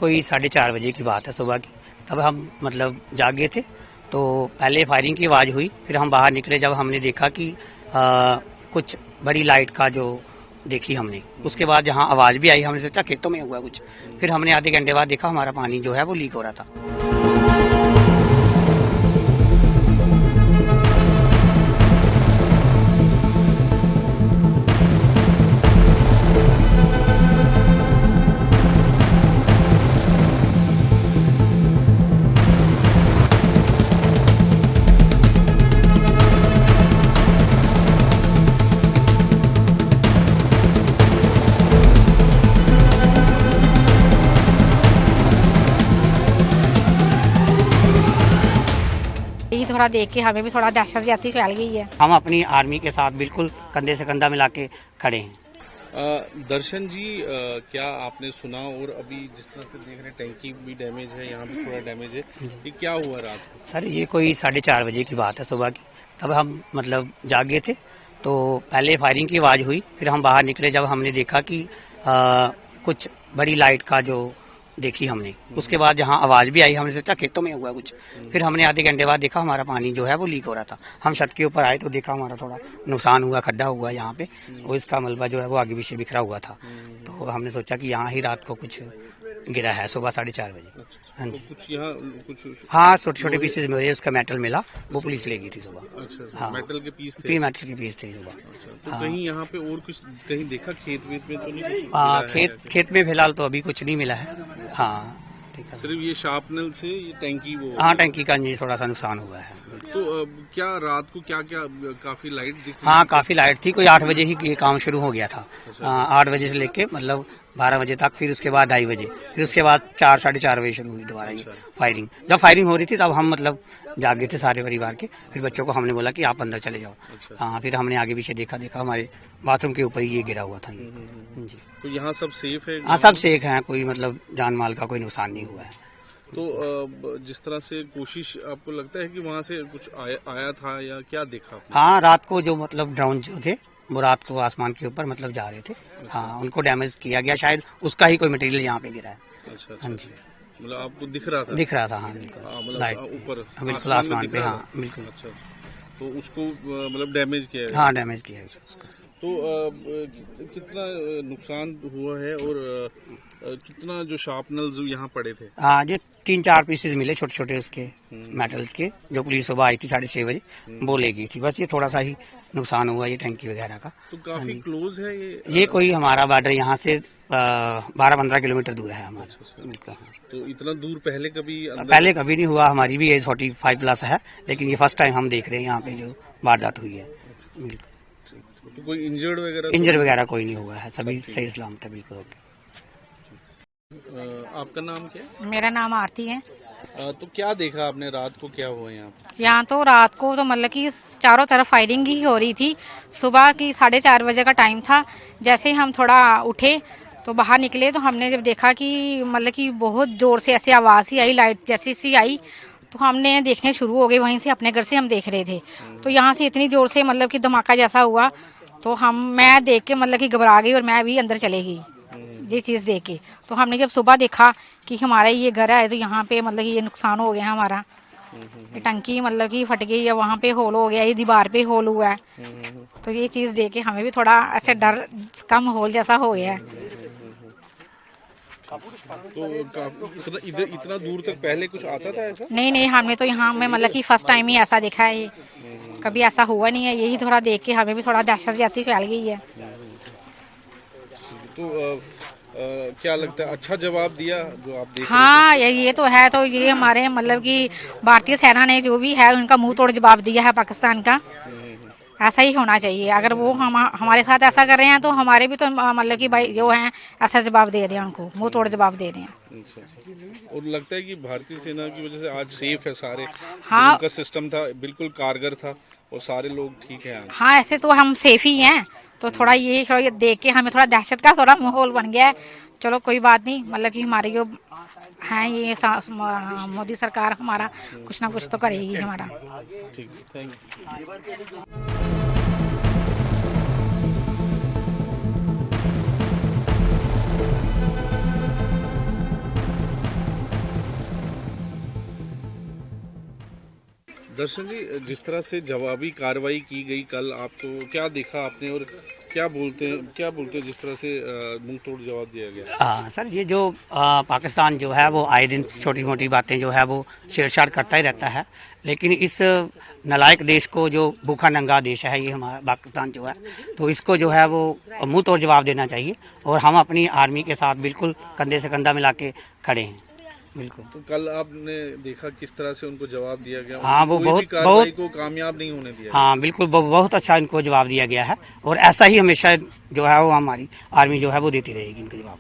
कोई 4:30 बजे की बात है सुबह की। तब हम मतलब जाग गए थे तो पहले फायरिंग की आवाज़ हुई, फिर हम बाहर निकले जब हमने देखा कि कुछ बड़ी लाइट का जो देखी हमने, उसके बाद जहाँ आवाज़ भी आई हमने सोचा खेतों में हुआ कुछ। फिर हमने आधे घंटे बाद देखा हमारा पानी जो है वो लीक हो रहा था। यही थोड़ा देख के हमें भी थोड़ा दहशत जैसी फैल गई है। हम अपनी आर्मी के साथ बिल्कुल कंधे से कंधा मिला के खड़े हैं। दर्शन जी, क्या आपने सुना? और अभी जिस तरह से देख रहे हैं टैंकी भी डैमेज है, यहाँ भी थोड़ा डैमेज है, ये क्या हुआ रात को? सर ये कोई 4:30 बजे की बात है सुबह की। तब हम मतलब जाग गए थे तो पहले फायरिंग की आवाज़ हुई, फिर हम बाहर निकले जब हमने देखा कि कुछ बड़ी लाइट का जो देखी हमने, उसके बाद जहाँ आवाज़ भी आई हमने सोचा खेतों में हुआ कुछ। फिर हमने आधे घंटे बाद देखा हमारा पानी जो है वो लीक हो रहा था। हम छत के ऊपर आए तो देखा हमारा थोड़ा नुकसान हुआ, खड्डा हुआ यहाँ पे, और इसका मलबा जो है वो आगे पीछे बिखरा हुआ था। तो हमने सोचा कि यहाँ ही रात को कुछ गिरा है सुबह 4:30 बजे। हाँ जी, कुछ यहाँ कुछ हाँ छोटे छोटे पीसेज मिले, उसका मेटल मिला, वो पुलिस ले गई थी सुबह। अच्छा, हाँ, मेटल के पीस थे। प्री मेटल के पीस थे सुबह। अच्छा, तो हाँ। कहीं यहाँ पे और कुछ कहीं देखा खेत वेत में तो नहीं कुछ मिला है खेत में फिलहाल तो अभी कुछ नहीं मिला है। हाँ ठीक है। सिर्फ ये शार्पनल से ये टैंकी वो? हाँ टंकी का नहीं थोड़ा सा नुकसान हुआ है। तो क्या रात को क्या क्या काफी लाइट दिख रही हाँ थी? काफ़ी लाइट थी, कोई 8 बजे ही ये काम शुरू हो गया था। 8 बजे से लेके मतलब 12 बजे तक, फिर उसके बाद 2:30 बजे, फिर उसके बाद 4 साढ़े 4 बजे शुरू हुई दोबारा ये फायरिंग। जब फायरिंग हो रही थी तब हम मतलब जाग गए थे सारे परिवार के। फिर बच्चों को हमने बोला कि आप अंदर चले जाओ। हाँ फिर हमने आगे पीछे देखा हमारे बाथरूम के ऊपर ही ये गिरा हुआ था ये। जी, तो यहाँ सब सेफ है? हाँ सब सेफ हैं, कोई मतलब जान माल का कोई नुकसान नहीं हुआ है। तो जिस तरह से कोशिश, आपको लगता है कि वहाँ से कुछ आया था या क्या देखा आपने? हाँ रात को जो मतलब ड्रोन जो थे वो रात को आसमान के ऊपर मतलब जा रहे थे। हाँ उनको डैमेज किया गया, शायद उसका ही कोई मटेरियल यहाँ पे गिरा है। अच्छा, हाँ जी, मतलब आपको दिख रहा था? दिख रहा था। हाँ बिल्कुल, हाँ, मतलब लाइट ऊपर बिल्कुल में आसमान दिख पे। रहा हाँ था? बिल्कुल। अच्छा, तो उसको मतलब डैमेज किया है? हाँ डैमेज किया गया उसका। तो कितना नुकसान हुआ है और कितना जो शार्पनल्स यहाँ पड़े थे? हाँ ये 3-4 पीसेज मिले छोटे छोटे उसके मेटल्स के, जो पुलिस सुबह आई थी 6:30 बजे, वो ले गई थी। बस ये थोड़ा सा ही नुकसान हुआ ये टंकी वगैरह का। तो काफी क्लोज है ये कोई हमारा बॉर्डर यहाँ से 12-15 किलोमीटर दूर है हमारा बिल्कुल। हाँ। तो इतना दूर पहले कभी अंदर? पहले कभी नहीं हुआ, हमारी भी एज 45+ है, लेकिन ये फर्स्ट टाइम हम देख रहे हैं यहाँ पे जो वारदात हुई है। बिल्कुल तो कोई इंजर्ड वगैरह? इंजर वगैरह कोई नहीं हुआ है, सभी सही सलामत है बिल्कुल। ओके। आपका नाम क्या है? मेरा नाम आरती है। तो क्या देखा आपने रात को, क्या हुआ यहाँ पे? यहाँ तो रात को तो मतलब कि चारों तरफ फायरिंग ही हो रही थी। सुबह की 4:30 बजे का टाइम था। जैसे ही हम थोड़ा उठे तो बाहर निकले तो हमने जब देखा कि मतलब कि बहुत ज़ोर से ऐसी आवाज़ ही आई, लाइट जैसी सी आई, तो हमने देखने शुरू हो गए। वहीं से अपने घर से हम देख रहे थे, तो यहाँ से इतनी ज़ोर से मतलब कि धमाका जैसा हुआ, तो मैं देख के मतलब कि घबरा गई और मैं भी अंदर चले गई ये चीज़ देख के। तो हमने जब सुबह देखा कि हमारा ये घर है, तो यहाँ पे मतलब कि ये नुकसान हो गया हमारा। ये टंकी मतलब कि फट गई है, वहाँ पे होल हो गया, ये दीवार पे होल हुआ है। तो ये चीज़ देख के हमें भी थोड़ा ऐसे डर का माहौल जैसा हो गया है। तो इतना दूर तक पहले कुछ आता था ऐसा? नहीं, हमने तो यहाँ में मतलब कि फर्स्ट टाइम ही ऐसा देखा है, ये कभी ऐसा हुआ नहीं है। यही थोड़ा देख के हमें भी थोड़ा दहशत जैसी फैल गई है। तो क्या लगता है, अच्छा जवाब दिया जो आप देख हाँ ये तो है। तो ये हमारे मतलब कि भारतीय सेना ने जो भी है उनका मुंह तोड़ जवाब दिया है पाकिस्तान का। ऐसा ही होना चाहिए। अगर वो हमारे साथ ऐसा कर रहे हैं तो हमारे भी तो मतलब कि भाई जो हैं ऐसा जवाब दे रहे हैं, उनको मुंह तोड़ जवाब दे रहे हैं। अच्छा। और लगता है कि भारतीय सेना की वजह से आज सेफ है सारे? हाँ। उनका सिस्टम था बिल्कुल कारगर था और सारे लोग ठीक हैं आज? हाँ ऐसे तो हम सेफ ही हैं। तो थोड़ा ये देख के हमें थोड़ा दहशत का थोड़ा माहौल बन गया है। चलो कोई बात नहीं, मतलब कि हमारी जो है ये मोदी सरकार हमारा कुछ ना कुछ तो करेगी हमारा। ठीक, थैंक यू। दर्शन जी, जिस तरह से जवाबी कार्रवाई की गई कल, आपको क्या देखा आपने और क्या बोलते हैं जिस तरह से मुंह तोड़ जवाब दिया गया? सर ये जो पाकिस्तान जो है वो आए दिन छोटी मोटी बातें जो है वो छेड़छाड़ करता ही रहता है, लेकिन इस नालायक देश को, जो भूखा नंगा देश है ये हमारा पाकिस्तान जो है, तो इसको जो है वो मुंह तोड़ जवाब देना चाहिए। और हम अपनी आर्मी के साथ बिल्कुल कंधे से कंधा मिला के खड़े हैं, बिल्कुल। तो कल आपने देखा किस तरह से उनको जवाब दिया गया? हाँ, वो कोई भी बहुत कार्रवाई को कामयाब नहीं होने दिया। हाँ बिल्कुल, बहुत अच्छा इनको जवाब दिया गया है और ऐसा ही हमेशा जो है वो हमारी आर्मी जो है वो देती रहेगी इनको जवाब।